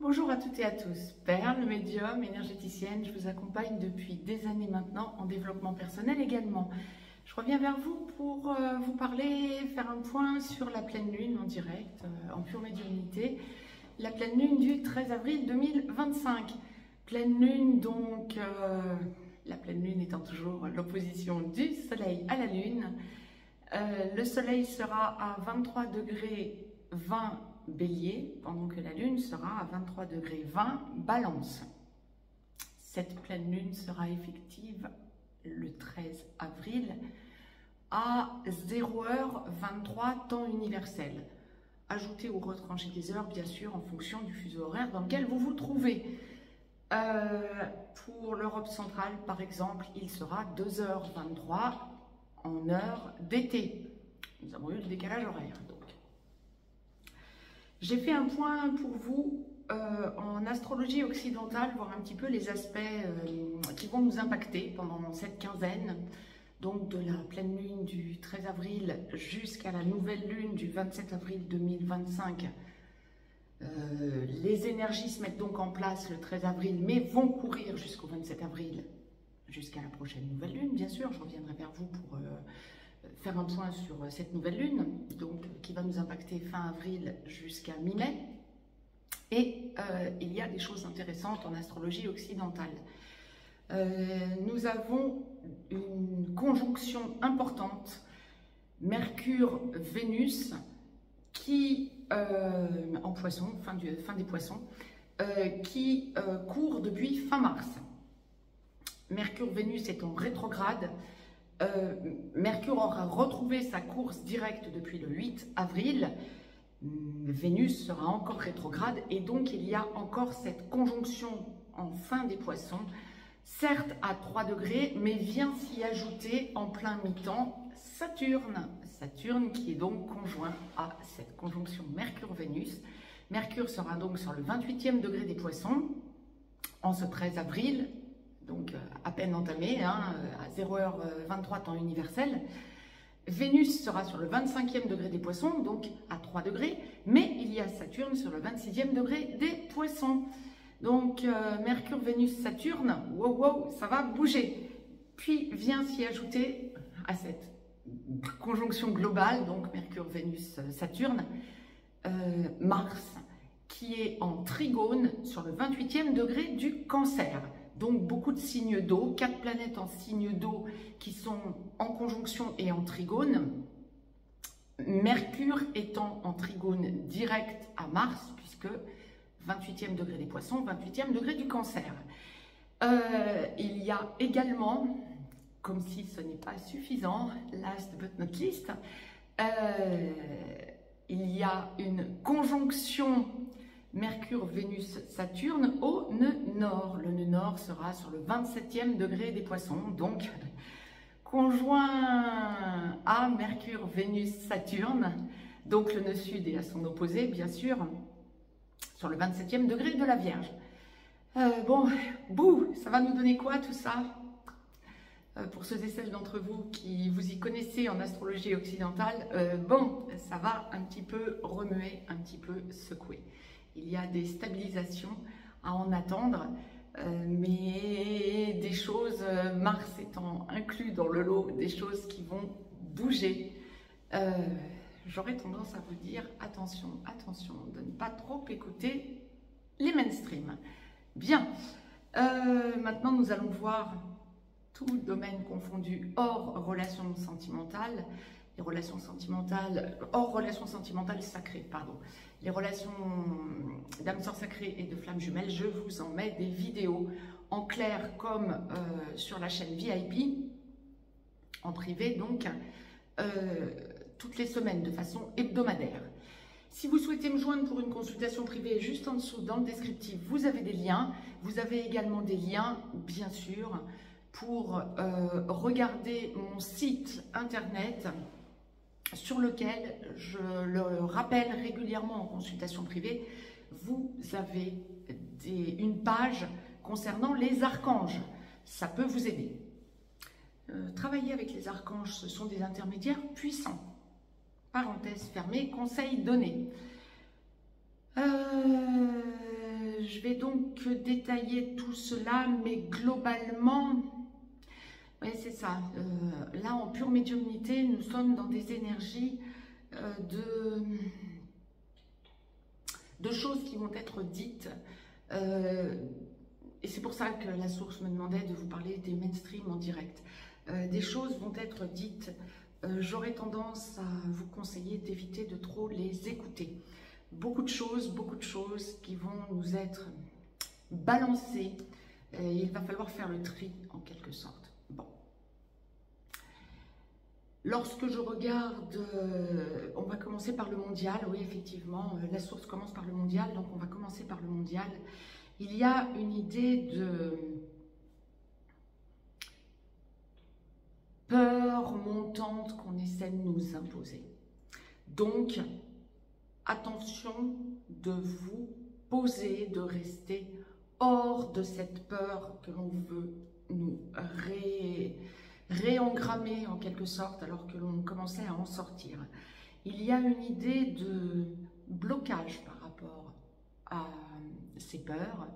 Bonjour à toutes et à tous, Perle, médium, énergéticienne, je vous accompagne depuis des années maintenant en développement personnel également. Je reviens vers vous pour vous parler, faire un point sur la pleine lune en direct, en pure médiumnité, la pleine lune du 13 avril 2025. Pleine lune donc, la pleine lune étant toujours l'opposition du soleil à la lune. Le soleil sera à 23 degrés 20 Bélier, pendant que la lune sera à 23 degrés 20 Balance. Cette pleine lune sera effective le 13 avril à 0h23 temps universel. Ajoutez ou retrancher des heures, bien sûr, en fonction du fuseau horaire dans lequel vous vous trouvez. Pour l'Europe centrale, par exemple, il sera 2h23 en heure d'été. Nous avons eu le décalage horaire, donc. J'ai fait un point pour vous en astrologie occidentale, voir un petit peu les aspects qui vont nous impacter pendant cette quinzaine, donc de la pleine lune du 13 avril jusqu'à la nouvelle lune du 27 avril 2025. Les énergies se mettent donc en place le 13 avril, mais vont courir jusqu'au 27 avril, jusqu'à la prochaine nouvelle lune, bien sûr. Je reviendrai vers vous pour faire un point sur cette nouvelle lune, donc qui va nous impacter fin avril jusqu'à mi-mai. Et il y a des choses intéressantes en astrologie occidentale. Nous avons une conjonction importante, Mercure-Vénus, qui, en poisson, fin des poissons, qui court depuis fin mars. Mercure-Vénus est en rétrograde. Mercure aura retrouvé sa course directe depuis le 8 avril. Vénus sera encore rétrograde et donc il y a encore cette conjonction en fin des poissons, certes à 3 degrés, mais vient s'y ajouter en plein mi-temps Saturne. Saturne qui est donc conjoint à cette conjonction Mercure-Vénus. Mercure sera donc sur le 28e degré des poissons en ce 13 avril. Donc à peine entamé, à 0h23 temps universel. Vénus sera sur le 25e degré des poissons, donc à 3 degrés, mais il y a Saturne sur le 26e degré des poissons. Donc Mercure, Vénus, Saturne, wow, ça va bouger. Puis vient s'y ajouter à cette conjonction globale, donc Mercure, Vénus, Saturne, Mars, qui est en trigone sur le 28e degré du Cancer. Donc beaucoup de signes d'eau, 4 planètes en signes d'eau qui sont en conjonction et en trigone. Mercure étant en trigone direct à Mars, puisque 28e degré des poissons, 28e degré du Cancer. Il y a également, comme si ce n'est pas suffisant, last but not least, il y a une conjonction Mercure, Vénus, Saturne au nœud nord. Le nœud nord sera sur le 27e degré des poissons, donc conjoint à Mercure, Vénus, Saturne. Donc le nœud sud est à son opposé, bien sûr, sur le 27e degré de la Vierge. Bon, ça va nous donner quoi tout ça? Pour ceux et celles d'entre vous qui vous y connaissez en astrologie occidentale, ça va un petit peu remuer, un petit peu secouer. Il y a des stabilisations à en attendre, mais des choses, Mars étant inclus dans le lot, des choses qui vont bouger. J'aurais tendance à vous dire, attention, de ne pas trop écouter les mainstream. Bien, maintenant nous allons voir tout domaine confondu hors relations sentimentales. Les relations sentimentales, hors relations sentimentales sacrées, pardon. Les relations d'âme sœur sacrée et de flammes jumelles, je vous en mets des vidéos en clair comme sur la chaîne VIP, en privé donc, toutes les semaines de façon hebdomadaire. Si vous souhaitez me joindre pour une consultation privée, juste en dessous dans le descriptif, vous avez des liens. Vous avez également des liens, bien sûr, pour regarder mon site internet sur lequel, je le rappelle régulièrement en consultation privée, vous avez une page concernant les archanges. Ça peut vous aider. Travailler avec les archanges, ce sont des intermédiaires puissants. Parenthèse fermée, conseil donné. donc détailler tout cela, mais globalement, oui, c'est ça. Là, en pure médiumnité, nous sommes dans des énergies de choses qui vont être dites. Et c'est pour ça que la source me demandait de vous parler des mainstream en direct. Des choses vont être dites. J'aurais tendance à vous conseiller d'éviter de trop les écouter. Beaucoup de choses qui vont nous être balancées. Et il va falloir faire le tri en quelque sorte. Bon. Lorsque je regarde, on va commencer par le mondial. Oui, effectivement, la source commence par le mondial, donc on va commencer par le mondial. Il y a une idée de peur montante qu'on essaie de nous imposer. Donc, attention de vous poser, de rester hors de cette peur que l'on veut nous réengrammer en quelque sorte alors que l'on commençait à en sortir. Il y a une idée de blocage par rapport à ces peurs.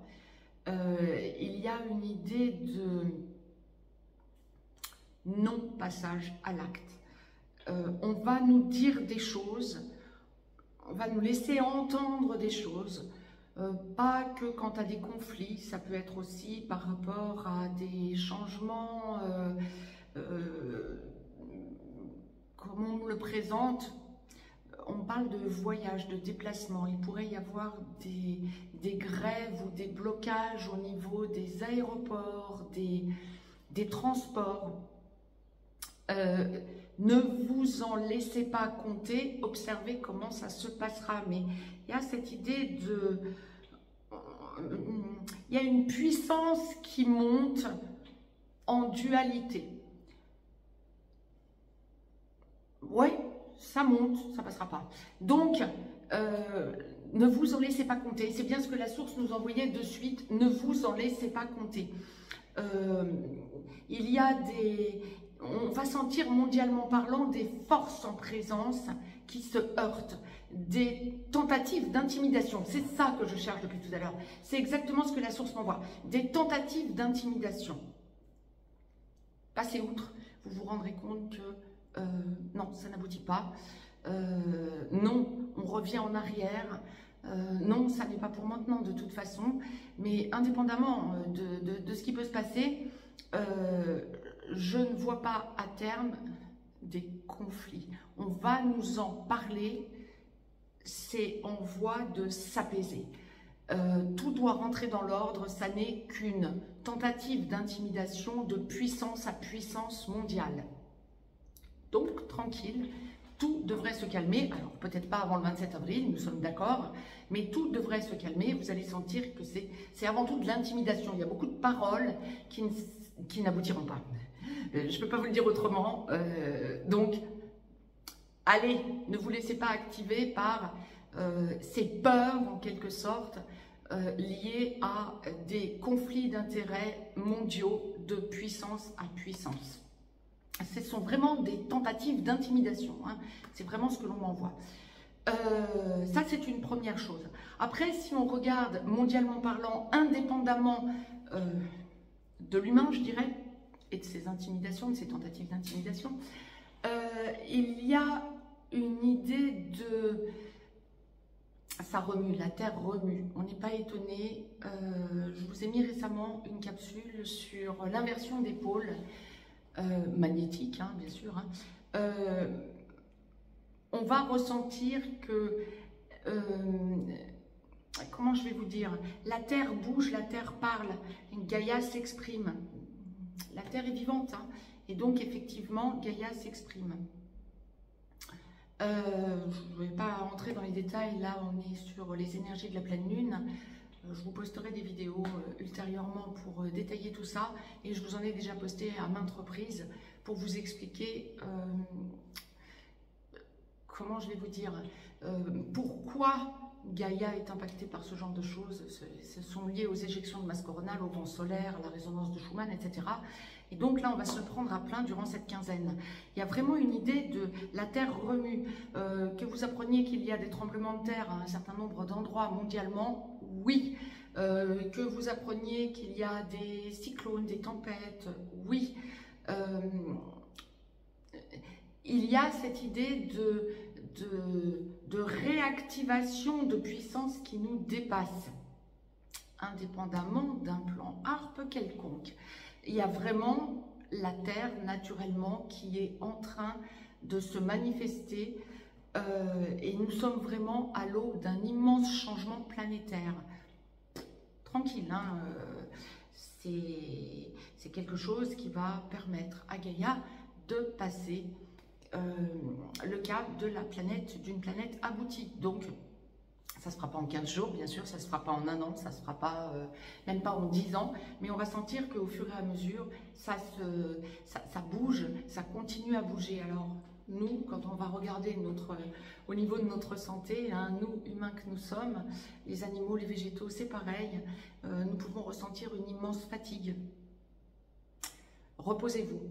Il y a une idée de non-passage à l'acte. On va nous dire des choses, on va nous laisser entendre des choses, pas que quand à des conflits, ça peut être aussi par rapport à des changements, comme on le présente, on parle de voyage, de déplacement. Il pourrait y avoir des grèves ou des blocages au niveau des aéroports, des transports. Ne vous en laissez pas compter, observez comment ça se passera. Mais il y a cette idée de... Il y a une puissance qui monte en dualité. Ouais, ça monte, ça passera pas. Donc, ne vous en laissez pas compter. C'est bien ce que la source nous envoyait de suite. Ne vous en laissez pas compter. Il y a des... On va sentir mondialement parlant des forces en présence qui se heurtent, des tentatives d'intimidation. C'est ça que je cherche depuis tout à l'heure. C'est exactement ce que la source m'envoie. Des tentatives d'intimidation. Passez outre, vous vous rendrez compte que non, ça n'aboutit pas. Non, on revient en arrière. Non, ça n'est pas pour maintenant de toute façon. Mais indépendamment de ce qui peut se passer, je ne vois pas à terme des conflits. On va nous en parler, c'est en voie de s'apaiser. Tout doit rentrer dans l'ordre, ça n'est qu'une tentative d'intimidation de puissance à puissance mondiale. Donc, tranquille, tout devrait se calmer. Alors, peut-être pas avant le 27 avril, nous sommes d'accord, mais tout devrait se calmer. Vous allez sentir que c'est avant tout de l'intimidation. Il y a beaucoup de paroles qui n'aboutiront pas. Je ne peux pas vous le dire autrement. Donc, allez, ne vous laissez pas activer par ces peurs, en quelque sorte, liées à des conflits d'intérêts mondiaux de puissance à puissance. Ce sont vraiment des tentatives d'intimidation. Hein. C'est vraiment ce que l'on m'envoie. Ça, c'est une première chose. Après, si on regarde mondialement parlant, indépendamment de l'humain, je dirais, et de ces intimidations, de ces tentatives d'intimidation, il y a une idée de... Ça remue, la Terre remue, on n'est pas étonné. Je vous ai mis récemment une capsule sur l'inversion des pôles, magnétique, hein, bien sûr. Hein. On va ressentir que... comment je vais vous dire? La Terre bouge, la Terre parle, Gaïa s'exprime. La Terre est vivante, hein, et donc effectivement, Gaïa s'exprime. Je ne vais pas rentrer dans les détails, là on est sur les énergies de la pleine lune. Je vous posterai des vidéos ultérieurement pour détailler tout ça, et je vous en ai déjà posté à maintes reprises pour vous expliquer comment je vais vous dire, pourquoi Gaïa est impactée par ce genre de choses. Ce sont liés aux éjections de masse coronale, au vent solaire, à la résonance de Schumann, etc. Et donc là, on va se prendre à plein durant cette quinzaine. Il y a vraiment une idée de la Terre remue. Que vous appreniez qu'il y a des tremblements de terre à un certain nombre d'endroits mondialement, oui. que vous appreniez qu'il y a des cyclones, des tempêtes, oui. Il y a cette idée de réactivation de puissance qui nous dépasse, indépendamment d'un plan harpe quelconque. Il y a vraiment la Terre, naturellement, qui est en train de se manifester et nous sommes vraiment à l'aube d'un immense changement planétaire. Tranquille, hein, c'est quelque chose qui va permettre à Gaïa de passer le cap de la planète, d'une planète aboutie. Donc, ça ne se fera pas en 15 jours, bien sûr, ça ne se fera pas en un an, ça ne se fera pas, même pas en 10 ans, mais on va sentir qu'au fur et à mesure, ça bouge, ça continue à bouger. Alors, nous, quand on va regarder au niveau de notre santé, hein, nous, humains que nous sommes, les animaux, les végétaux, c'est pareil, nous pouvons ressentir une immense fatigue. Reposez-vous.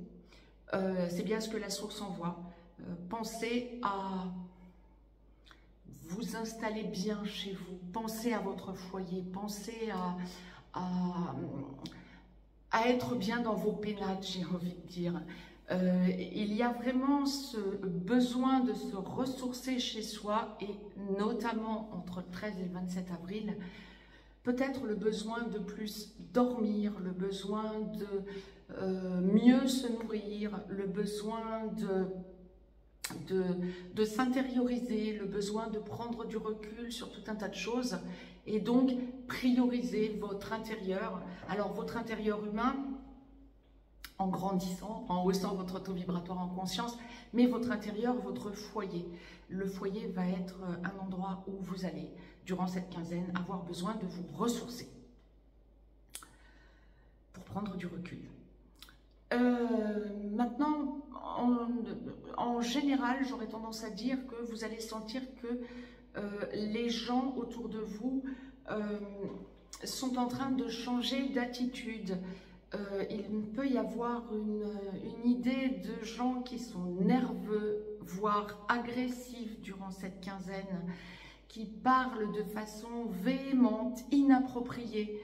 C'est bien ce que la source envoie. Pensez à vous installer bien chez vous. Pensez à votre foyer. Pensez à être bien dans vos pénates, j'ai envie de dire. Il y a vraiment ce besoin de se ressourcer chez soi et notamment entre le 13 et le 27 avril, peut-être le besoin de plus dormir, le besoin de mieux se nourrir, le besoin de s'intérioriser, le besoin de prendre du recul sur tout un tas de choses et donc prioriser votre intérieur. Alors votre intérieur humain, en grandissant, en haussant votre taux vibratoire en conscience, mais votre intérieur, votre foyer. Le foyer va être un endroit où vous allez, durant cette quinzaine, avoir besoin de vous ressourcer pour prendre du recul. Maintenant, en général, j'aurais tendance à dire que vous allez sentir que les gens autour de vous sont en train de changer d'attitude. Il peut y avoir une idée de gens qui sont nerveux, voire agressifs durant cette quinzaine, qui parlent de façon véhémente, inappropriée.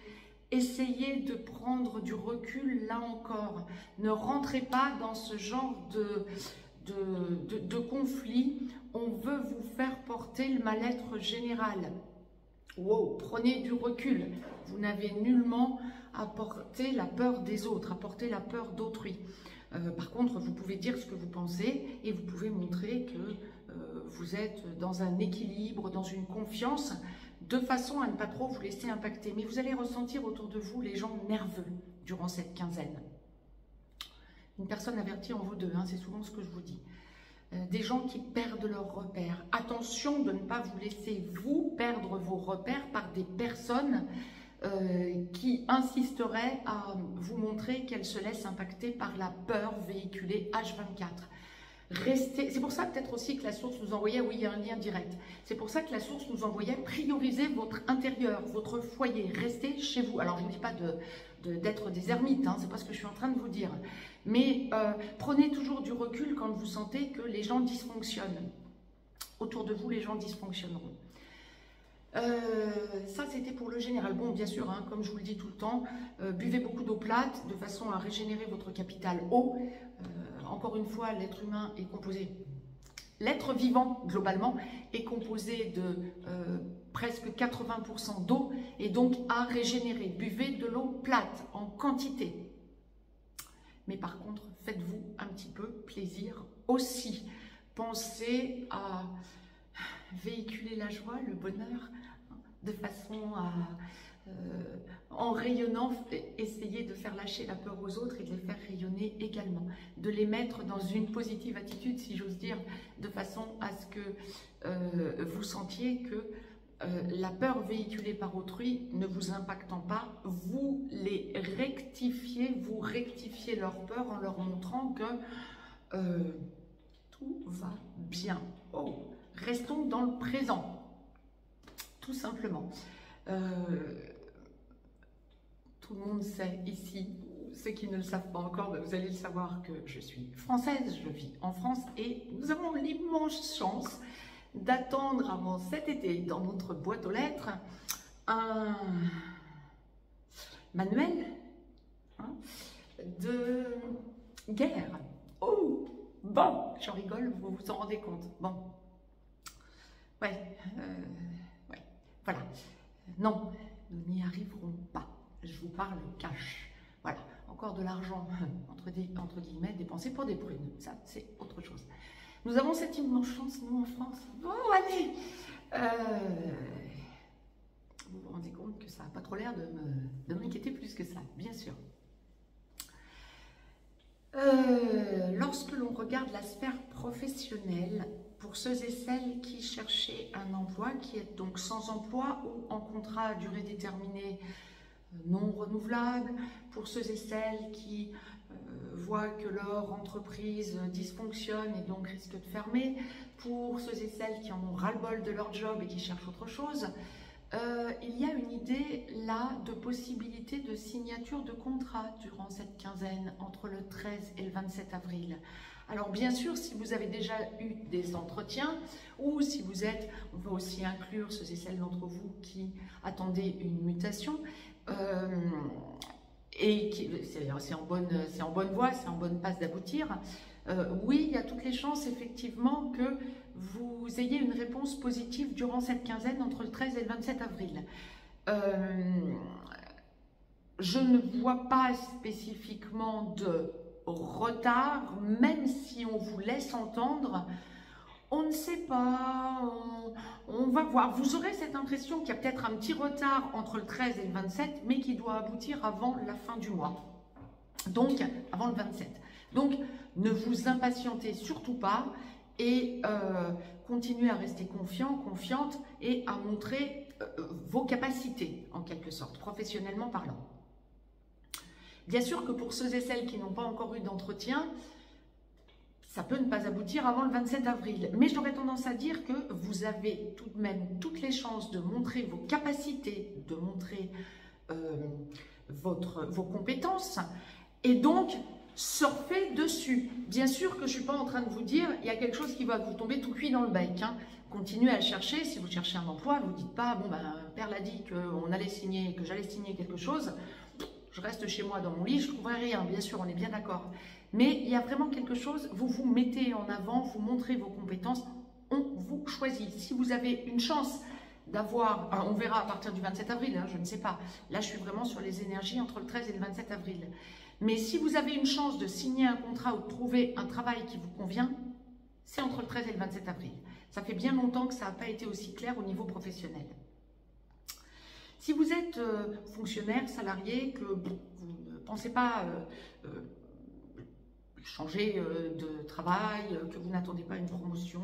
Essayez de prendre du recul là encore. Ne rentrez pas dans ce genre de conflit. On veut vous faire porter le mal-être général. Wow, prenez du recul. Vous n'avez nullement à porter la peur des autres, à porter la peur d'autrui. Par contre, vous pouvez dire ce que vous pensez et vous pouvez montrer que vous êtes dans un équilibre, dans une confiance, de façon à ne pas trop vous laisser impacter. Mais vous allez ressentir autour de vous les gens nerveux durant cette quinzaine. Une personne avertie en vous deux, hein, c'est souvent ce que je vous dis. Des gens qui perdent leurs repères. Attention de ne pas vous laisser vous perdre vos repères par des personnes qui insisteraient à vous montrer qu'elles se laissent impacter par la peur véhiculée H24. Restez, c'est pour ça peut-être aussi que la source nous envoyait, oui, il y a un lien direct. C'est pour ça que la source nous envoyait prioriser votre intérieur, votre foyer. Restez chez vous. Alors je ne dis pas d'être des ermites, hein, c'est pas ce que je suis en train de vous dire. Mais prenez toujours du recul quand vous sentez que les gens dysfonctionnent. Autour de vous, les gens dysfonctionneront. Ça, c'était pour le général. Bon, bien sûr, hein, comme je vous le dis tout le temps, buvez beaucoup d'eau plate de façon à régénérer votre capital eau. Encore une fois, l'être humain est composé, l'être vivant, globalement, est composé de presque 80% d'eau et donc à régénérer. Buvez de l'eau plate en quantité. Mais par contre, faites-vous un petit peu plaisir aussi. Pensez à véhiculer la joie, le bonheur, de façon à, en rayonnant, essayer de faire lâcher la peur aux autres et de les faire rayonner également. De les mettre dans une positive attitude, si j'ose dire, de façon à ce que vous sentiez que la peur véhiculée par autrui ne vous impactant pas, vous les rectifiez, vous rectifiez leur peur en leur montrant que tout va bien. Oh, restons dans le présent, tout simplement. Tout le monde sait ici, ceux qui ne le savent pas encore, vous allez le savoir que je suis française, je vis en France et nous avons l'immense chance d'attendre avant cet été dans notre boîte aux lettres un manuel, hein, de guerre. Oh, bon, j'en rigole, vous vous en rendez compte. Bon, ouais, voilà. Non, nous n'y arriverons pas. Je vous parle cash. Voilà, encore de l'argent, entre guillemets, dépensé pour des prunes. Ça, c'est autre chose. Nous avons cette immense chance, nous, en France. Bon, allez, vous vous rendez compte que ça n'a pas trop l'air de m'inquiéter plus que ça, bien sûr. Lorsque l'on regarde la sphère professionnelle, pour ceux et celles qui cherchaient un emploi, qui est donc sans emploi ou en contrat à durée déterminée non renouvelable, pour ceux et celles qui voient que leur entreprise dysfonctionne et donc risque de fermer, pour ceux et celles qui en ont ras-le-bol de leur job et qui cherchent autre chose, il y a une idée là de possibilité de signature de contrat durant cette quinzaine entre le 13 et le 27 avril. Alors bien sûr, si vous avez déjà eu des entretiens ou si vous êtes, on va aussi inclure ceux et celles d'entre vous qui attendaient une mutation et qui c'est en bonne voie, c'est en bonne passe d'aboutir. Oui, il y a toutes les chances effectivement que vous ayez une réponse positive durant cette quinzaine entre le 13 et le 27 avril. Je ne vois pas spécifiquement de retard, même si on vous laisse entendre, on ne sait pas, on va voir. Vous aurez cette impression qu'il y a peut-être un petit retard entre le 13 et le 27, mais qui doit aboutir avant la fin du mois, donc avant le 27. Donc, ne vous impatientez surtout pas et continuez à rester confiant, confiante et à montrer vos capacités, en quelque sorte, professionnellement parlant. Bien sûr que pour ceux et celles qui n'ont pas encore eu d'entretien, ça peut ne pas aboutir avant le 27 avril. Mais j'aurais tendance à dire que vous avez tout de même toutes les chances de montrer vos capacités, de montrer vos compétences et donc surfez dessus. Bien sûr que je ne suis pas en train de vous dire il y a quelque chose qui va vous tomber tout cuit dans le bec. Hein. Continuez à chercher. Si vous cherchez un emploi, ne vous dites pas bon ben Père l'a dit que j'allais signer quelque chose. Je reste chez moi dans mon lit, je ne trouverai rien. Bien sûr, on est bien d'accord. Mais il y a vraiment quelque chose. Vous vous mettez en avant, vous montrez vos compétences. On vous choisit. Si vous avez une chance d'avoir, on verra à partir du 27 avril, hein, je ne sais pas. Là, je suis vraiment sur les énergies entre le 13 et le 27 avril. Mais si vous avez une chance de signer un contrat ou de trouver un travail qui vous convient, c'est entre le 13 et le 27 avril. Ça fait bien longtemps que ça n'a pas été aussi clair au niveau professionnel. Si vous êtes fonctionnaire, salarié, que vous ne pensez pas changer de travail, que vous n'attendez pas une promotion,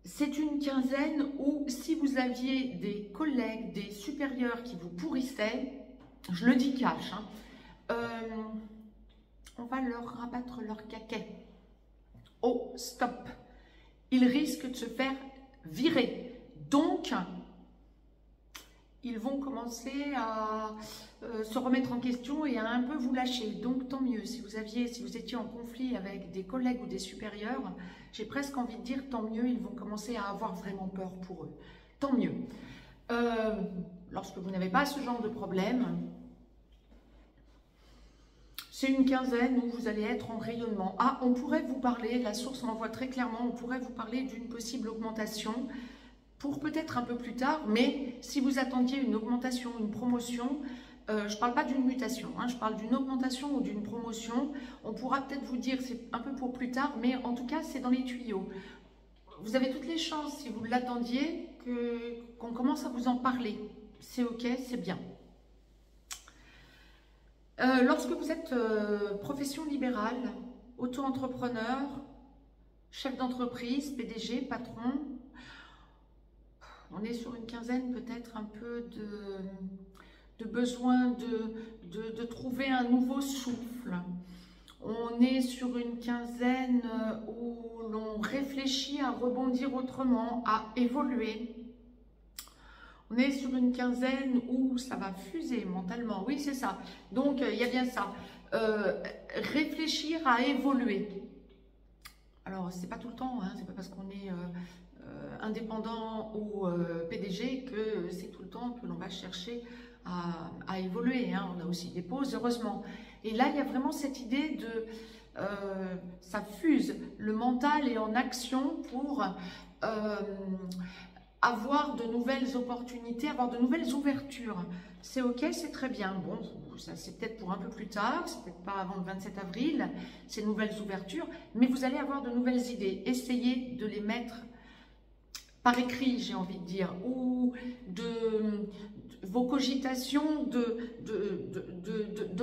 c'est une quinzaine où si vous aviez des collègues, des supérieurs qui vous pourrissaient, je le dis cash, hein, on va leur rabattre leur caquet. Oh, stop! Ils risquent de se faire virer. Donc, ils vont commencer à se remettre en question et à un peu vous lâcher. Donc, tant mieux. Si vous étiez en conflit avec des collègues ou des supérieurs, j'ai presque envie de dire tant mieux, ils vont commencer à avoir vraiment peur pour eux. Tant mieux. Lorsque vous n'avez pas ce genre de problème, c'est une quinzaine où vous allez être en rayonnement. Ah, on pourrait vous parler, la source m'envoie très clairement, on pourrait vous parler d'une possible augmentation pour peut-être un peu plus tard, mais si vous attendiez une augmentation, une promotion, je ne parle pas d'une mutation, hein, je parle d'une augmentation ou d'une promotion, on pourra peut-être vous dire c'est un peu pour plus tard, mais en tout cas c'est dans les tuyaux. Vous avez toutes les chances, si vous l'attendiez, qu'on commence à vous en parler. C'est ok, c'est bien. Lorsque vous êtes profession libérale, auto-entrepreneur, chef d'entreprise, PDG, patron, on est sur une quinzaine peut-être un peu de besoin de trouver un nouveau souffle. On est sur une quinzaine où l'on réfléchit à rebondir autrement, à évoluer. On est sur une quinzaine où ça va fuser mentalement. Oui, c'est ça. Donc, il y a bien ça. Réfléchir à évoluer. Alors, c'est pas tout le temps. Hein, c'est pas parce qu'on est indépendant ou PDG que c'est tout le temps que l'on va chercher à évoluer, hein. On a aussi des pauses, heureusement. Et là, il y a vraiment cette idée de... ça fuse, le mental est en action pour avoir de nouvelles opportunités, avoir de nouvelles ouvertures. C'est ok, c'est très bien. Bon, ça c'est peut-être pour un peu plus tard, c'est peut-être pas avant le 27 avril, ces nouvelles ouvertures, mais vous allez avoir de nouvelles idées. Essayez de les mettre par écrit, j'ai envie de dire, ou de vos cogitations,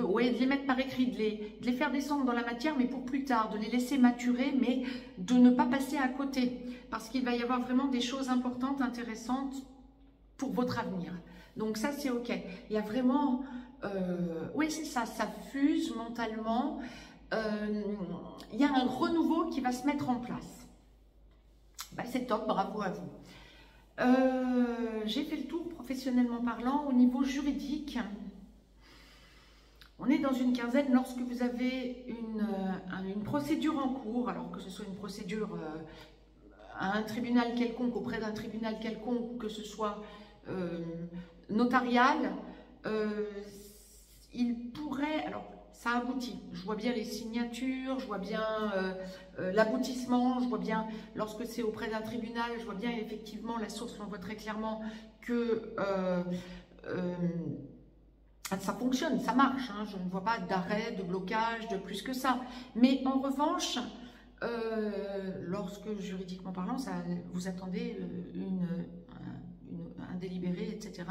ouais, de les mettre par écrit, de les faire descendre dans la matière, mais pour plus tard, de les laisser maturer, mais de ne pas passer à côté, parce qu'il va y avoir vraiment des choses importantes, intéressantes pour votre avenir. Donc ça, c'est ok. Il y a vraiment, oui, c'est ça, ça fuse mentalement. Il y a un renouveau qui va se mettre en place. Ben, c'est top, bravo à vous. J'ai fait le tour professionnellement parlant. Au niveau juridique, on est dans une quinzaine lorsque vous avez une procédure en cours, alors que ce soit une procédure à un tribunal quelconque, auprès d'un tribunal quelconque, que ce soit notarial, il pourrait, alors ça aboutit, je vois bien les signatures, je vois bien l'aboutissement, je vois bien, lorsque c'est auprès d'un tribunal, je vois bien effectivement, la source l'envoie très clairement que ça fonctionne, ça marche, hein, je ne vois pas d'arrêt, de blocage, de plus que ça. Mais en revanche, lorsque juridiquement parlant, vous attendez un délibéré, etc.,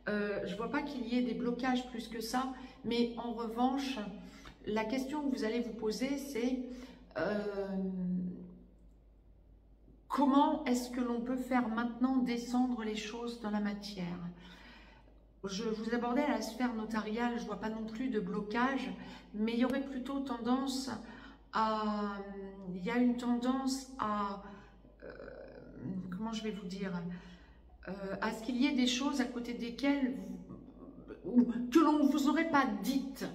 je ne vois pas qu'il y ait des blocages plus que ça, mais en revanche, la question que vous allez vous poser, c'est comment est-ce que l'on peut faire maintenant descendre les choses dans la matière? Je vous abordais à la sphère notariale, je ne vois pas non plus de blocage, mais il y aurait plutôt tendance à... Il y a une tendance à... comment je vais vous dire, à ce qu'il y ait des choses à côté desquelles que l'on ne vous aurait pas dites.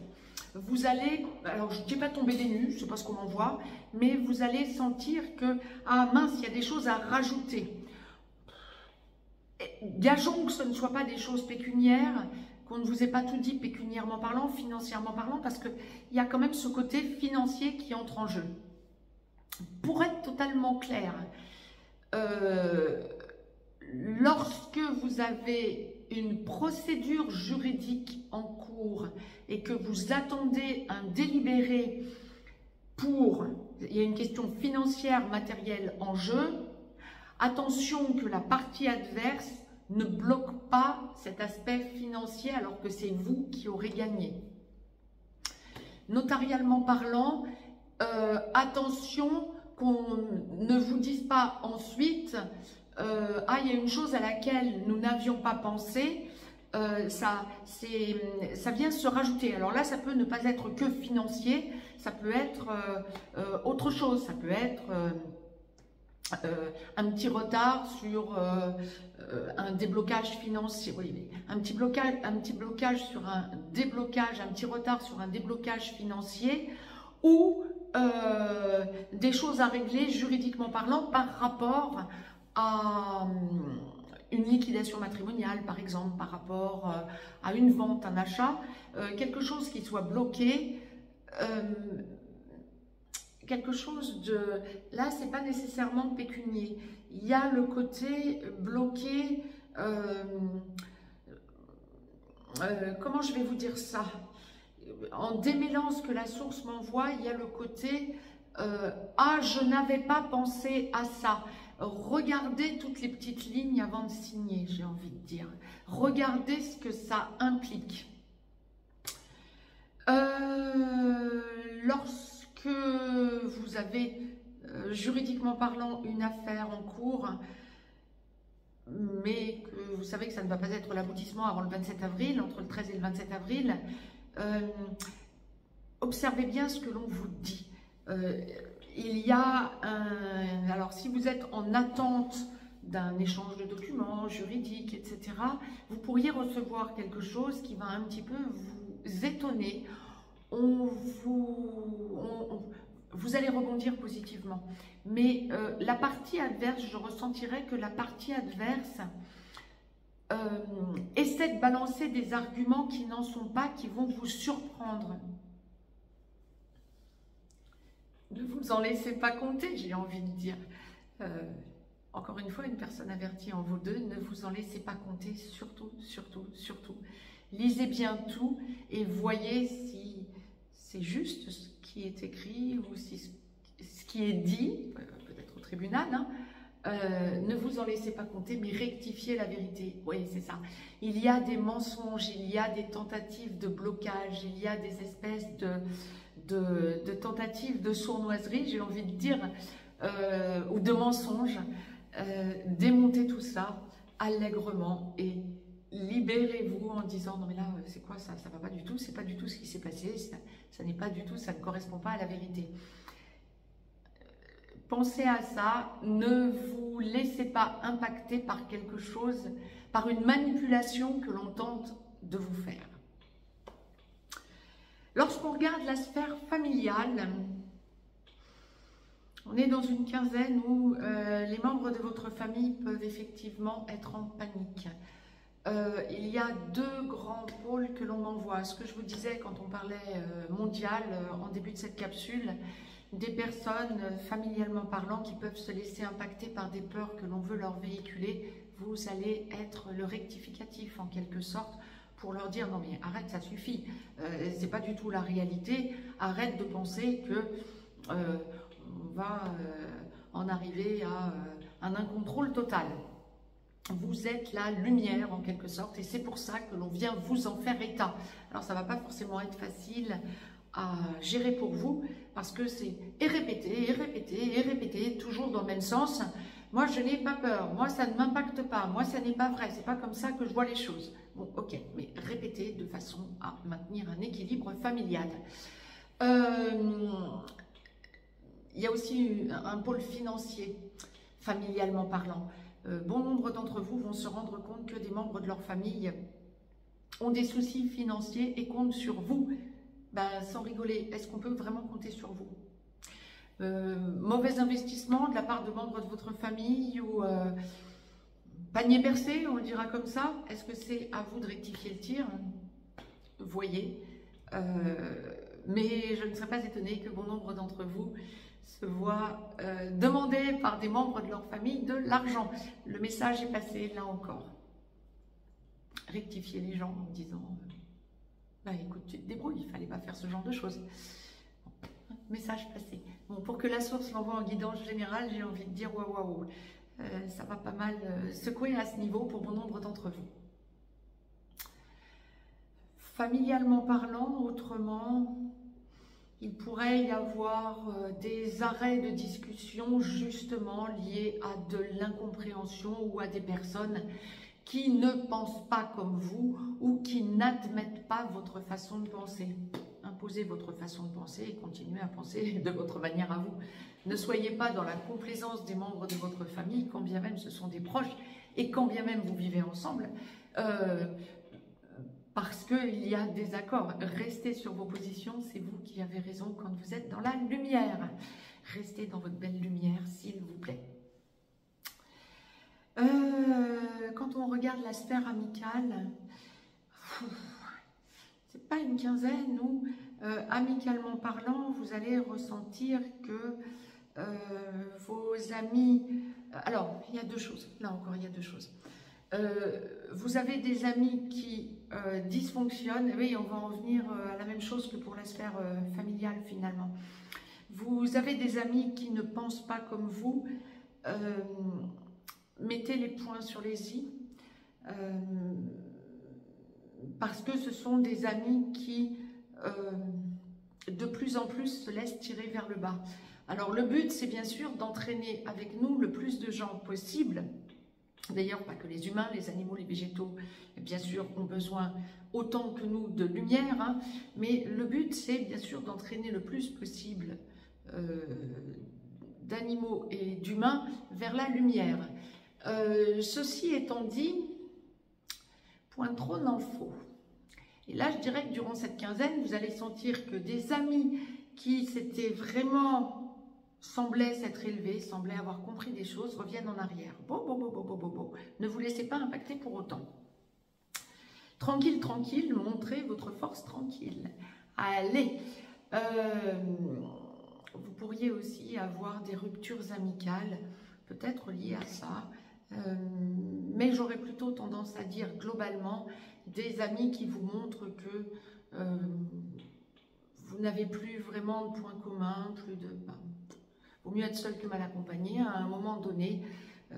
Vous allez, alors je ne dis pas tomber des nues, je ne sais pas ce qu'on en voit, mais vous allez sentir que, ah mince, il y a des choses à rajouter. Gageons que ce ne soit pas des choses pécuniaires, qu'on ne vous ait pas tout dit pécuniairement parlant, financièrement parlant, parce qu'il y a quand même ce côté financier qui entre en jeu. Pour être totalement clair, lorsque vous avez une procédure juridique en cours et que vous attendez un délibéré pour, il y a une question financière, matérielle en jeu, attention que la partie adverse ne bloque pas cet aspect financier alors que c'est vous qui aurez gagné. Notarialement parlant, attention qu'on ne vous dise pas ensuite ah, il y a une chose à laquelle nous n'avions pas pensé, ça vient se rajouter. Alors là, ça peut ne pas être que financier, ça peut être autre chose, ça peut être un petit retard sur un déblocage financier, oui, un petit blocage sur un déblocage, un petit retard sur un déblocage financier, ou des choses à régler juridiquement parlant par rapport à une liquidation matrimoniale, par exemple, par rapport à une vente, un achat, quelque chose qui soit bloqué, quelque chose de... Là, c'est pas nécessairement pécunier. Il y a le côté bloqué... comment je vais vous dire ça? En démêlant ce que la source m'envoie, il y a le côté ah, je n'avais pas pensé à ça. Regardez toutes les petites lignes avant de signer, j'ai envie de dire. Regardez ce que ça implique. Lorsque vous avez, juridiquement parlant, une affaire en cours, mais que vous savez que ça ne va pas être l'aboutissement avant le 27 avril, entre le 13 et le 27 avril, observez bien ce que l'on vous dit. Il y a un... Alors, si vous êtes en attente d'un échange de documents juridiques, etc., vous pourriez recevoir quelque chose qui va un petit peu vous étonner. Vous allez rebondir positivement. Mais la partie adverse, je ressentirais que la partie adverse essaie de balancer des arguments qui n'en sont pas, qui vont vous surprendre. Ne vous en laissez pas compter, j'ai envie de dire. Encore une fois, une personne avertie en vous deux, ne vous en laissez pas compter, surtout, surtout, surtout. Lisez bien tout et voyez si c'est juste ce qui est écrit ou si ce qui est dit, peut-être au tribunal, hein. Ne vous en laissez pas compter, mais rectifiez la vérité. Oui, c'est ça. Il y a des mensonges, il y a des tentatives de blocage, il y a des espèces de tentatives de sournoiserie, j'ai envie de dire, ou de mensonges. Démontez tout ça allègrement et libérez-vous en disant non mais là c'est quoi ça, ça va pas du tout, c'est pas du tout ce qui s'est passé, ça n'est pas du tout, ça ne correspond pas à la vérité. Pensez à ça, ne vous laissez pas impacter par quelque chose, par une manipulation que l'on tente de vous faire. Lorsqu'on regarde la sphère familiale, on est dans une quinzaine où les membres de votre famille peuvent effectivement être en panique. Il y a deux grands pôles que l'on envoie. Ce que je vous disais quand on parlait mondial en début de cette capsule, des personnes familialement parlant qui peuvent se laisser impacter par des peurs que l'on veut leur véhiculer. Vous allez être le rectificatif en quelque sorte pour leur dire non mais arrête, ça suffit, c'est pas du tout la réalité, arrête de penser que on va en arriver à un incontrôle total. Vous êtes la lumière en quelque sorte et c'est pour ça que l'on vient vous en faire état. Alors ça ne va pas forcément être facile à gérer pour vous parce que c'est et répéter, et répéter, et répéter, toujours dans le même sens. Moi je n'ai pas peur, moi ça ne m'impacte pas, moi ça n'est pas vrai, c'est pas comme ça que je vois les choses. Bon ok, mais répétez de façon à maintenir un équilibre familial. Il y a aussi un pôle financier, familialement parlant. Bon nombre d'entre vous vont se rendre compte que des membres de leur famille ont des soucis financiers et comptent sur vous. Ben, sans rigoler, est-ce qu'on peut vraiment compter sur vous? Mauvais investissement de la part de membres de votre famille ou panier percé, on le dira comme ça. Est-ce que c'est à vous de rectifier le tir? Voyez. Mais je ne serais pas étonnée que bon nombre d'entre vous se voient demander par des membres de leur famille de l'argent. Le message est passé là encore. Rectifier les gens en disant bah écoute, tu te débrouilles, il ne fallait pas faire ce genre de choses. Bon, message passé. Bon, pour que la source l'envoie en guidance générale, j'ai envie de dire waouh waouh. Ça va pas mal secouer à ce niveau pour bon nombre d'entre vous. Familialement parlant, autrement, il pourrait y avoir des arrêts de discussion justement liés à de l'incompréhension ou à des personnes qui ne pensent pas comme vous ou qui n'admettent pas votre façon de penser. Imposez votre façon de penser et continuez à penser de votre manière à vous. Ne soyez pas dans la complaisance des membres de votre famille, quand bien même ce sont des proches et quand bien même vous vivez ensemble. Parce qu'il y a des accords. Restez sur vos positions, c'est vous qui avez raison quand vous êtes dans la lumière. Restez dans votre belle lumière, s'il vous plaît. Quand on regarde la sphère amicale, c'est pas une quinzaine où, amicalement parlant, vous allez ressentir que vos amis... Alors, il y a deux choses. Là encore, il y a deux choses. Vous avez des amis qui dysfonctionnent. Oui, on va en venir à la même chose que pour la sphère familiale finalement. Vous avez des amis qui ne pensent pas comme vous. Mettez les points sur les i. Parce que ce sont des amis qui de plus en plus se laissent tirer vers le bas. Alors le but, c'est bien sûr d'entraîner avec nous le plus de gens possible. D'ailleurs, pas que les humains, les animaux, les végétaux, bien sûr, ont besoin autant que nous de lumière, hein, mais le but, c'est bien sûr d'entraîner le plus possible d'animaux et d'humains vers la lumière. Ceci étant dit, point trop dans le faux. Et là, je dirais que durant cette quinzaine, vous allez sentir que des amis qui s'étaient vraiment semblaient s'être élevés, semblaient avoir compris des choses, reviennent en arrière. Ne vous laissez pas impacter pour autant. Tranquille, tranquille, montrez votre force tranquille. Allez, vous pourriez aussi avoir des ruptures amicales, peut-être liées à ça, mais j'aurais plutôt tendance à dire globalement des amis qui vous montrent que vous n'avez plus vraiment de points communs, vaut mieux être seul que mal accompagné à un moment donné.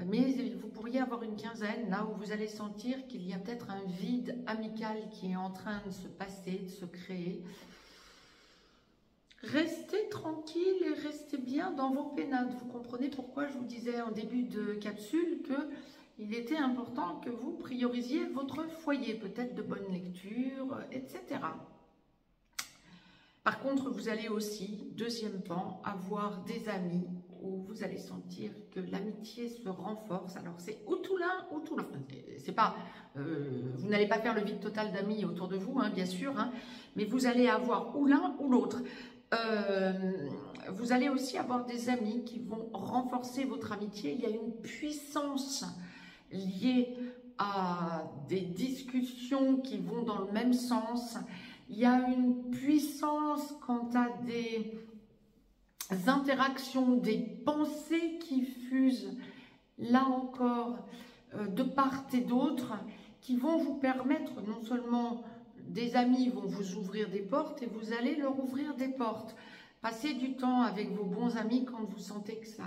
Mais vous pourriez avoir une quinzaine là où vous allez sentir qu'il y a peut-être un vide amical qui est en train de se passer, de se créer. Restez tranquille et restez bien dans vos pénates. Vous comprenez pourquoi je vous disais en début de capsule qu'il était important que vous priorisiez votre foyer, peut-être de bonnes lectures, etc. Par contre, vous allez aussi, deuxième pan, avoir des amis où vous allez sentir que l'amitié se renforce. Alors c'est ou tout l'un ou tout l'autre. C'est pas, vous n'allez pas faire le vide total d'amis autour de vous, hein, bien sûr, hein, mais vous allez avoir ou l'un ou l'autre. Vous allez aussi avoir des amis qui vont renforcer votre amitié. Il y a une puissance liée à des discussions qui vont dans le même sens. Il y a une puissance quant à des interactions, des pensées qui fusent, là encore, de part et d'autre, qui vont vous permettre, non seulement des amis vont vous ouvrir des portes, et vous allez leur ouvrir des portes. Passez du temps avec vos bons amis quand vous sentez que ça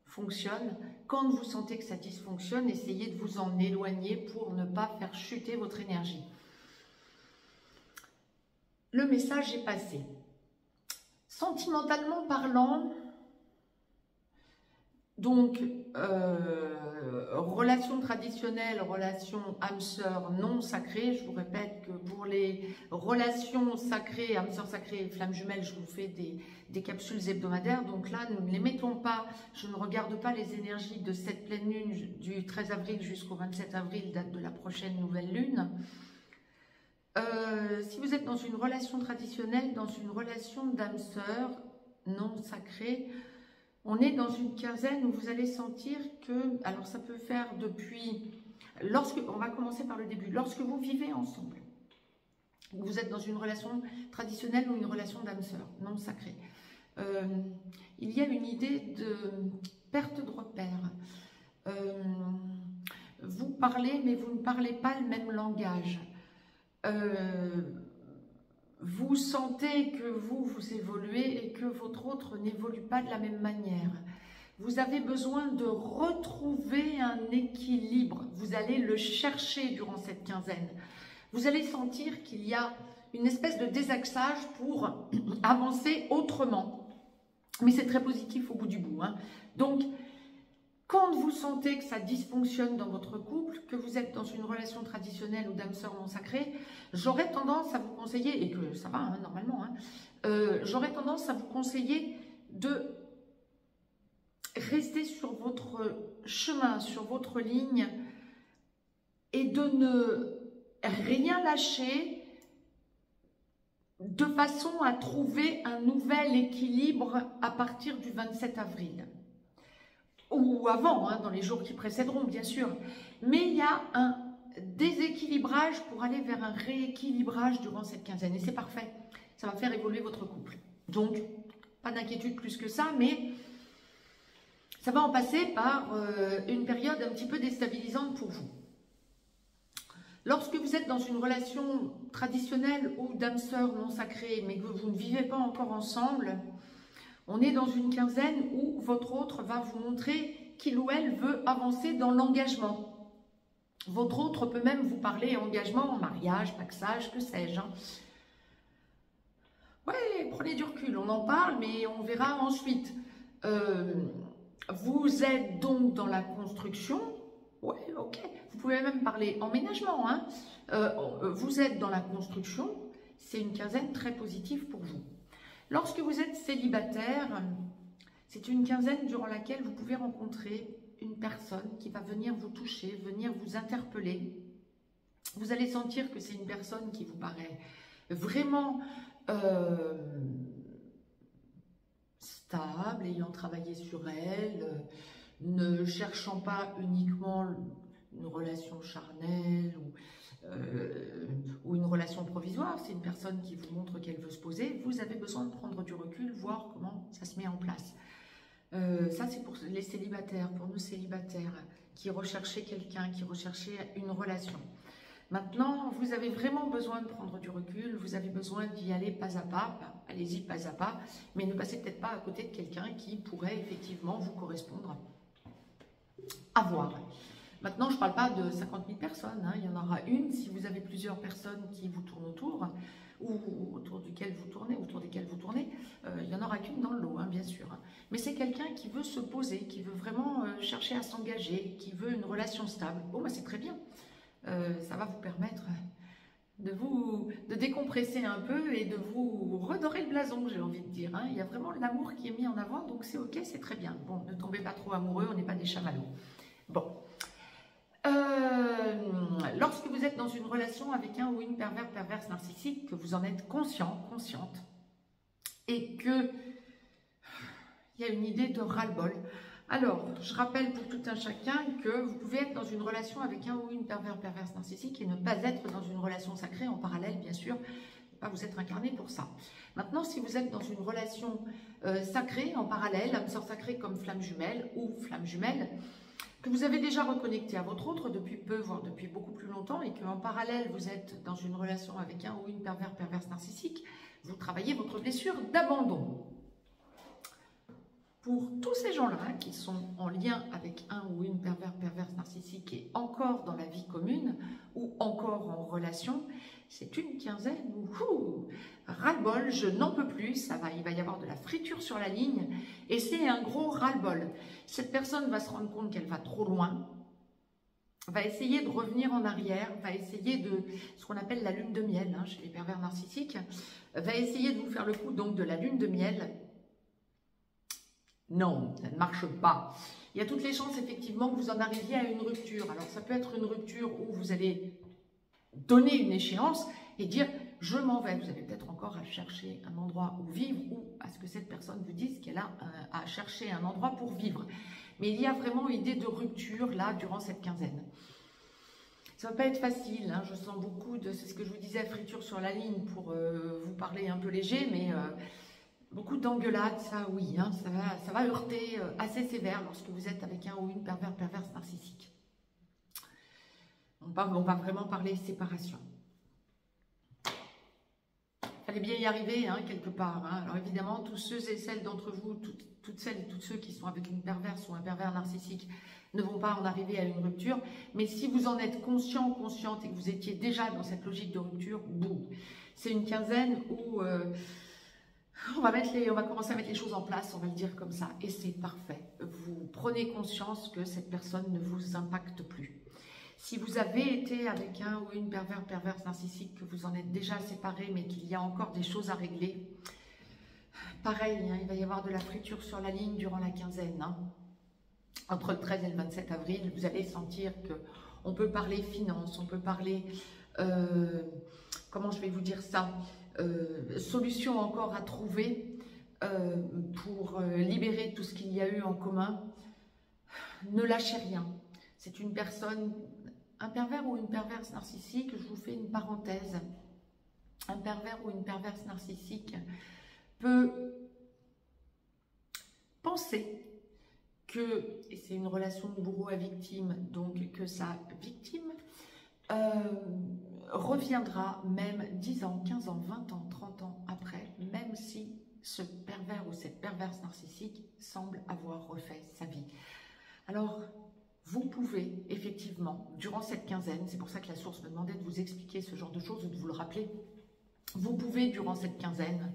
fonctionne. Quand vous sentez que ça dysfonctionne, essayez de vous en éloigner pour ne pas faire chuter votre énergie. Le message est passé. Sentimentalement parlant, donc relation traditionnelle, relation âme-sœur non sacrée. Je vous répète que pour les relations sacrées, âme-sœur sacrée et flamme jumelle, je vous fais des capsules hebdomadaires. Donc là, nous ne les mettons pas, je ne regarde pas les énergies de cette pleine lune du 13 avril jusqu'au 27 avril, date de la prochaine nouvelle lune. Si vous êtes dans une relation traditionnelle, dans une relation d'âme-sœur non sacrée, on est dans une quinzaine où vous allez sentir que, alors ça peut faire depuis, on va commencer par le début, lorsque vous vivez ensemble, vous êtes dans une relation traditionnelle ou une relation d'âme-sœur non sacrée, il y a une idée de perte de repère. Vous parlez, mais vous ne parlez pas le même langage. Vous sentez que vous évoluez et que votre autre n'évolue pas de la même manière. Vous avez besoin de retrouver un équilibre. Vous allez le chercher durant cette quinzaine. Vous allez sentir qu'il y a une espèce de désaxage pour avancer autrement. Mais c'est très positif au bout du bout, hein. Donc, quand vous sentez que ça dysfonctionne dans votre couple, que vous êtes dans une relation traditionnelle ou d'âme-sœur non sacrée, j'aurais tendance à vous conseiller, et que ça va hein, normalement, hein, j'aurais tendance à vous conseiller de rester sur votre chemin, sur votre ligne, et de ne rien lâcher de façon à trouver un nouvel équilibre à partir du 27 avril. Ou avant, hein, dans les jours qui précéderont, bien sûr. Mais il y a un déséquilibrage pour aller vers un rééquilibrage durant cette quinzaine. Et c'est parfait. Ça va faire évoluer votre couple. Donc, pas d'inquiétude plus que ça, mais ça va en passer par une période un petit peu déstabilisante pour vous. Lorsque vous êtes dans une relation traditionnelle ou d'âme-sœur non sacrée, mais que vous ne vivez pas encore ensemble, on est dans une quinzaine où votre autre va vous montrer qu'il ou elle veut avancer dans l'engagement. Votre autre peut même vous parler engagement, mariage, paxage, que sais-je. Hein. Ouais, prenez du recul, on en parle, mais on verra ensuite. Vous êtes donc dans la construction. Ouais, ok. Vous pouvez même parler emménagement. Hein. Vous êtes dans la construction. C'est une quinzaine très positive pour vous. Lorsque vous êtes célibataire, c'est une quinzaine durant laquelle vous pouvez rencontrer une personne qui va venir vous toucher, venir vous interpeller. Vous allez sentir que c'est une personne qui vous paraît vraiment stable, ayant travaillé sur elle, ne cherchant pas uniquement une relation charnelle ou une relation provisoire. C'est une personne qui vous montre qu'elle veut se poser. Vous avez besoin de prendre du recul, voir comment ça se met en place. Ça, c'est pour les célibataires, pour nos célibataires qui recherchaient quelqu'un, qui recherchaient une relation. Maintenant, vous avez vraiment besoin de prendre du recul, vous avez besoin d'y aller pas à pas, allez-y pas à pas, mais ne passez peut-être pas à côté de quelqu'un qui pourrait effectivement vous correspondre. À voir. Maintenant, je ne parle pas de 50 000 personnes, hein. Il y en aura une. Si vous avez plusieurs personnes qui vous tournent autour, ou autour desquelles vous tournez, il n'y en aura qu'une dans le lot, hein, bien sûr. Mais c'est quelqu'un qui veut se poser, qui veut vraiment chercher à s'engager, qui veut une relation stable. Bon, bah, c'est très bien. Ça va vous permettre de décompresser un peu et de vous redorer le blason, j'ai envie de dire. Hein. Il y a vraiment l'amour qui est mis en avant, donc c'est ok, c'est très bien. Bon, ne tombez pas trop amoureux, on n'est pas des chamallows. Bon. Lorsque vous êtes dans une relation avec un ou une perverse narcissique, que vous en êtes conscient, consciente, et que il y a une idée de ras-le-bol. Alors, je rappelle pour tout un chacun que vous pouvez être dans une relation avec un ou une perverse narcissique et ne pas être dans une relation sacrée en parallèle, bien sûr. Pas vous être incarné pour ça. Maintenant, si vous êtes dans une relation sacrée en parallèle, âme sœur sacrée comme flamme jumelle ou flamme jumelle, que vous avez déjà reconnecté à votre autre depuis peu, voire depuis beaucoup plus longtemps, et qu'en parallèle, vous êtes dans une relation avec un ou une perverse narcissique, vous travaillez votre blessure d'abandon. Pour tous ces gens-là qui sont en lien avec un ou une perverse narcissique et encore dans la vie commune ou encore en relation, c'est une quinzaine où ras-le-bol, je n'en peux plus, il va y avoir de la friture sur la ligne et c'est un gros ras-le-bol. Cette personne va se rendre compte qu'elle va trop loin, va essayer de revenir en arrière, va essayer de ce qu'on appelle la lune de miel hein, chez les pervers narcissiques, va essayer de vous faire le coup donc de la lune de miel. Non, ça ne marche pas. Il y a toutes les chances effectivement que vous en arriviez à une rupture. Alors ça peut être une rupture où vous allez donner une échéance et dire je m'en vais. Vous avez peut-être encore à chercher un endroit où vivre ou à ce que cette personne vous dise qu'elle a à chercher un endroit pour vivre. Mais il y a vraiment une idée de rupture là durant cette quinzaine. Ça ne va pas être facile, hein. Je sens beaucoup de, c'est ce que je vous disais, friture sur la ligne pour vous parler un peu léger, mais beaucoup d'engueulades, ça oui, hein, ça va heurter assez sévère lorsque vous êtes avec un ou une perverse narcissique. On va vraiment parler séparation. Il fallait bien y arriver, hein, quelque part. Hein. Alors évidemment, tous ceux et celles d'entre vous, toutes celles et tous ceux qui sont avec une perverse ou un pervers narcissique ne vont pas en arriver à une rupture. Mais si vous en êtes conscient, consciente et que vous étiez déjà dans cette logique de rupture, boum. C'est une quinzaine où on va commencer à mettre les choses en place, on va le dire comme ça. Et c'est parfait. Vous prenez conscience que cette personne ne vous impacte plus. Si vous avez été avec un ou une perverse narcissique, que vous en êtes déjà séparé, mais qu'il y a encore des choses à régler, pareil, hein, il va y avoir de la friture sur la ligne durant la quinzaine. Hein. Entre le 13 et le 27 avril, vous allez sentir qu'on peut parler finances, on peut parler, comment je vais vous dire ça, solutions encore à trouver pour libérer tout ce qu'il y a eu en commun. Ne lâchez rien. C'est une personne, un pervers ou une perverse narcissique, je vous fais une parenthèse. Un pervers ou une perverse narcissique peut penser que, et c'est une relation de bourreau à victime, donc que sa victime reviendra même 10 ans, 15 ans, 20 ans, 30 ans après, même si ce pervers ou cette perverse narcissique semble avoir refait sa vie. Alors, vous pouvez effectivement, durant cette quinzaine, c'est pour ça que la source me demandait de vous expliquer ce genre de choses ou de vous le rappeler, vous pouvez durant cette quinzaine,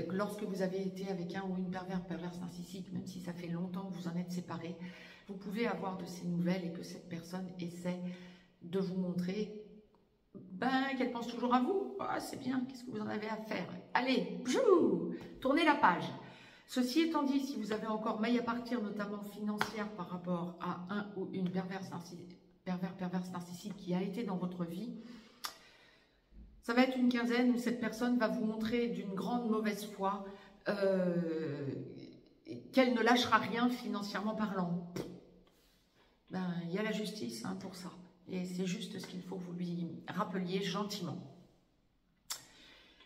lorsque vous avez été avec un ou une perverse narcissique, même si ça fait longtemps que vous en êtes séparés, vous pouvez avoir de ces nouvelles et que cette personne essaie de vous montrer qu'elle pense toujours à vous. Ah, c'est bien, qu'est-ce que vous en avez à faire? Allez, tournez la page. Ceci étant dit, si vous avez encore maille à partir, notamment financière, par rapport à un ou une perverse narcissique qui a été dans votre vie, ça va être une quinzaine où cette personne va vous montrer d'une grande mauvaise foi qu'elle ne lâchera rien financièrement parlant. Ben, il y a la justice hein, pour ça. Et c'est juste ce qu'il faut que vous lui rappeliez gentiment.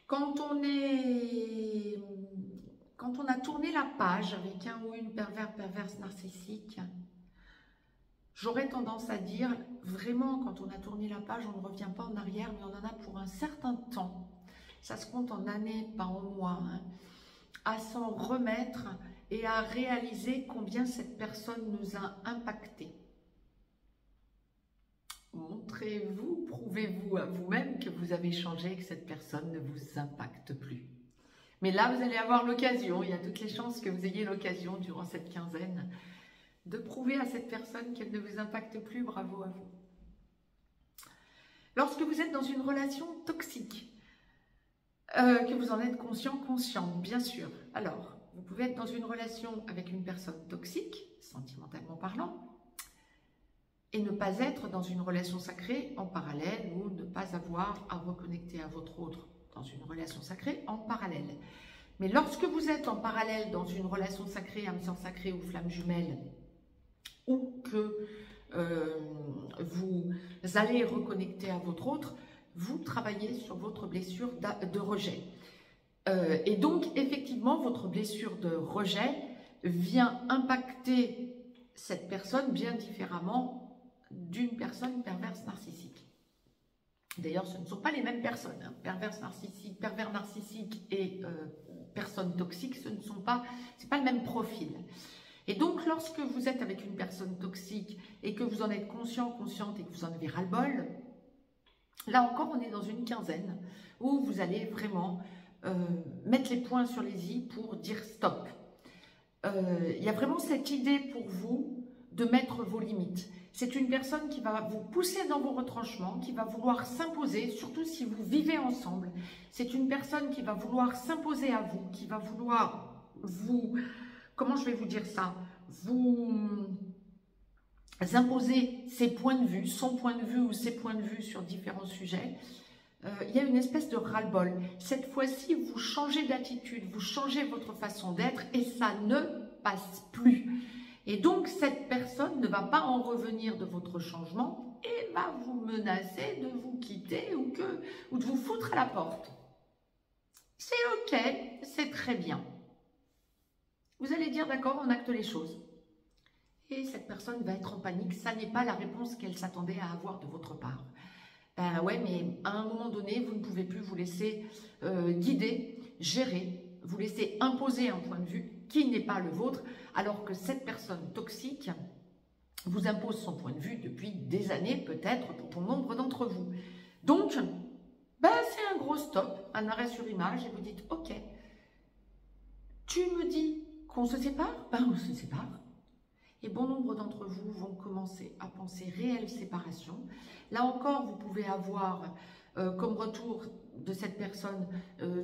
Quand on a tourné la page avec un ou une perverse narcissique, j'aurais tendance à dire, vraiment, quand on a tourné la page, on ne revient pas en arrière, mais on en a pour un certain temps. Ça se compte en années, pas en mois, hein, à s'en remettre et à réaliser combien cette personne nous a impactés. Montrez-vous, prouvez-vous à vous-même que vous avez changé et que cette personne ne vous impacte plus. Mais là, vous allez avoir l'occasion, il y a toutes les chances que vous ayez l'occasion durant cette quinzaine de prouver à cette personne qu'elle ne vous impacte plus. Bravo à vous. Lorsque vous êtes dans une relation toxique, que vous en êtes conscient, consciente, bien sûr. Alors, vous pouvez être dans une relation avec une personne toxique, sentimentalement parlant, et ne pas être dans une relation sacrée en parallèle ou ne pas avoir à reconnecter à votre autre dans une relation sacrée en parallèle. Mais lorsque vous êtes en parallèle dans une relation sacrée, âme sœur sacrée ou flamme jumelle, ou que vous allez reconnecter à votre autre, vous travaillez sur votre blessure de rejet. Et donc, effectivement, votre blessure de rejet vient impacter cette personne bien différemment d'une personne perverse narcissique. D'ailleurs, ce ne sont pas les mêmes personnes. Hein. Pervers narcissique et personne toxique, c'est pas le même profil. Et donc, lorsque vous êtes avec une personne toxique et que vous en êtes conscient, consciente et que vous en avez ras-le-bol, là encore, on est dans une quinzaine où vous allez vraiment mettre les points sur les i pour dire stop. Il y a vraiment cette idée pour vous de mettre vos limites. C'est une personne qui va vous pousser dans vos retranchements, qui va vouloir s'imposer, surtout si vous vivez ensemble. C'est une personne qui va vouloir s'imposer à vous, qui va vouloir vous... Comment je vais vous dire ça? Vous imposer ses points de vue, son point de vue ou ses points de vue sur différents sujets. Il y a une espèce de ras-le-bol. Cette fois-ci, vous changez d'attitude, vous changez votre façon d'être et ça ne passe plus. Et donc, cette personne ne va pas en revenir de votre changement et va vous menacer de vous quitter ou de vous foutre à la porte. C'est ok, c'est très bien. Vous allez dire d'accord, on acte les choses. Et cette personne va être en panique. Ça n'est pas la réponse qu'elle s'attendait à avoir de votre part. Ben ouais, mais à un moment donné, vous ne pouvez plus vous laisser guider, gérer, vous laisser imposer un point de vue qui n'est pas le vôtre, alors que cette personne toxique vous impose son point de vue depuis des années, peut-être pour bon nombre d'entre vous. Donc, ben c'est un gros stop, un arrêt sur image, et vous dites, ok, tu me dis qu'on se sépare? Ben on se sépare. Et bon nombre d'entre vous vont commencer à penser réelle séparation. Là encore, vous pouvez avoir comme retour de cette personne,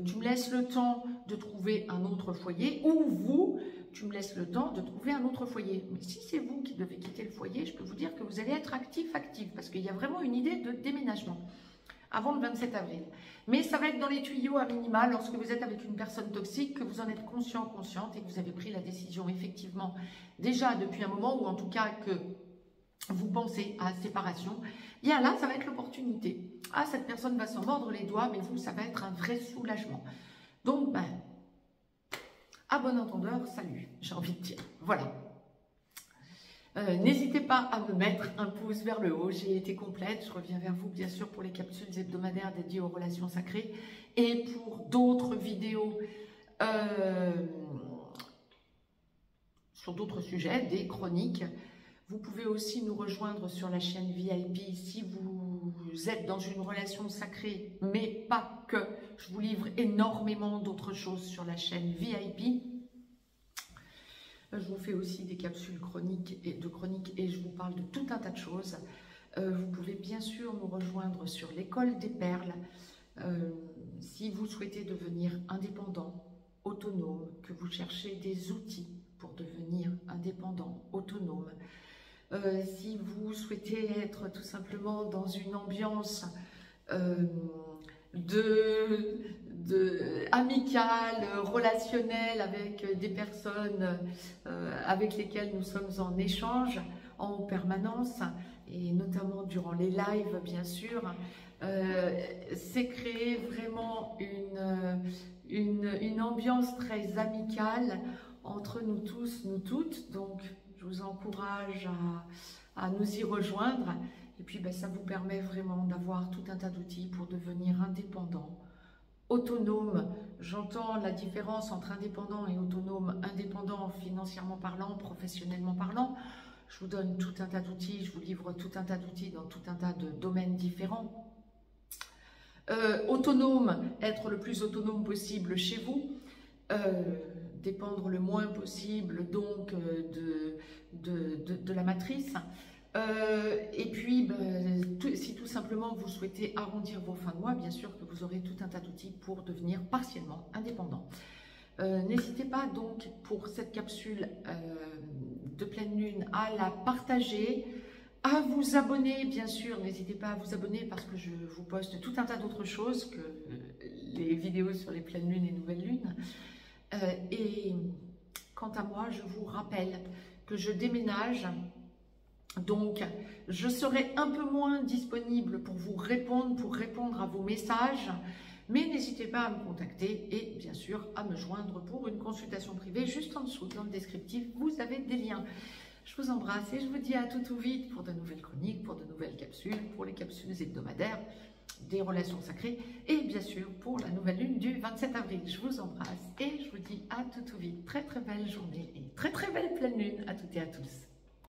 tu me laisses le temps de trouver un autre foyer, ou vous, tu me laisses le temps de trouver un autre foyer. Mais si c'est vous qui devez quitter le foyer, je peux vous dire que vous allez être actif, parce qu'il y a vraiment une idée de déménagement avant le 27 avril. Mais ça va être dans les tuyaux à minima lorsque vous êtes avec une personne toxique, que vous en êtes conscient, consciente et que vous avez pris la décision effectivement déjà depuis un moment, ou en tout cas que vous pensez à séparation. Bien là, ça va être l'opportunité. Ah, cette personne va s'en mordre les doigts, mais vous, ça va être un vrai soulagement. Donc, ben, à bon entendeur, salut, j'ai envie de dire. Voilà. N'hésitez pas à me mettre un pouce vers le haut, j'ai été complète, je reviens vers vous bien sûr pour les capsules hebdomadaires dédiées aux relations sacrées et pour d'autres vidéos sur d'autres sujets, des chroniques. Vous pouvez aussi nous rejoindre sur la chaîne VIP si vous êtes dans une relation sacrée, mais pas que. Je vous livre énormément d'autres choses sur la chaîne VIP. Je vous fais aussi des capsules chroniques et je vous parle de tout un tas de choses. Vous pouvez bien sûr nous rejoindre sur l'école des perles. Si vous souhaitez devenir indépendant, autonome, que vous cherchez des outils pour devenir indépendant, autonome. Si vous souhaitez être tout simplement dans une ambiance amical, relationnel avec des personnes avec lesquelles nous sommes en échange en permanence, et notamment durant les lives bien sûr. C'est créer vraiment une ambiance très amicale entre nous tous, nous toutes. Donc je vous encourage à nous y rejoindre. Et puis ça vous permet vraiment d'avoir tout un tas d'outils pour devenir indépendant, autonome. J'entends la différence entre indépendant et autonome. Indépendant financièrement parlant, professionnellement parlant. Je vous donne tout un tas d'outils, je vous livre tout un tas d'outils dans tout un tas de domaines différents. Autonome, être le plus autonome possible chez vous. Dépendre le moins possible donc de la matrice. Et puis, si tout simplement vous souhaitez arrondir vos fins de mois, bien sûr que vous aurez tout un tas d'outils pour devenir partiellement indépendant. N'hésitez pas donc pour cette capsule de pleine lune à la partager, à vous abonner, bien sûr. N'hésitez pas à vous abonner parce que je vous poste tout un tas d'autres choses que les vidéos sur les pleines lunes et nouvelles lunes. Et quant à moi, je vous rappelle que je déménage. Donc, je serai un peu moins disponible pour vous répondre, pour répondre à vos messages. Mais n'hésitez pas à me contacter et bien sûr à me joindre pour une consultation privée. Juste en dessous, dans le descriptif, vous avez des liens. Je vous embrasse et je vous dis à tout vite pour de nouvelles chroniques, pour de nouvelles capsules, pour les capsules hebdomadaires des relations sacrées et bien sûr pour la nouvelle lune du 27 avril. Je vous embrasse et je vous dis à tout vite. Très très belle journée et très très belle pleine lune à toutes et à tous.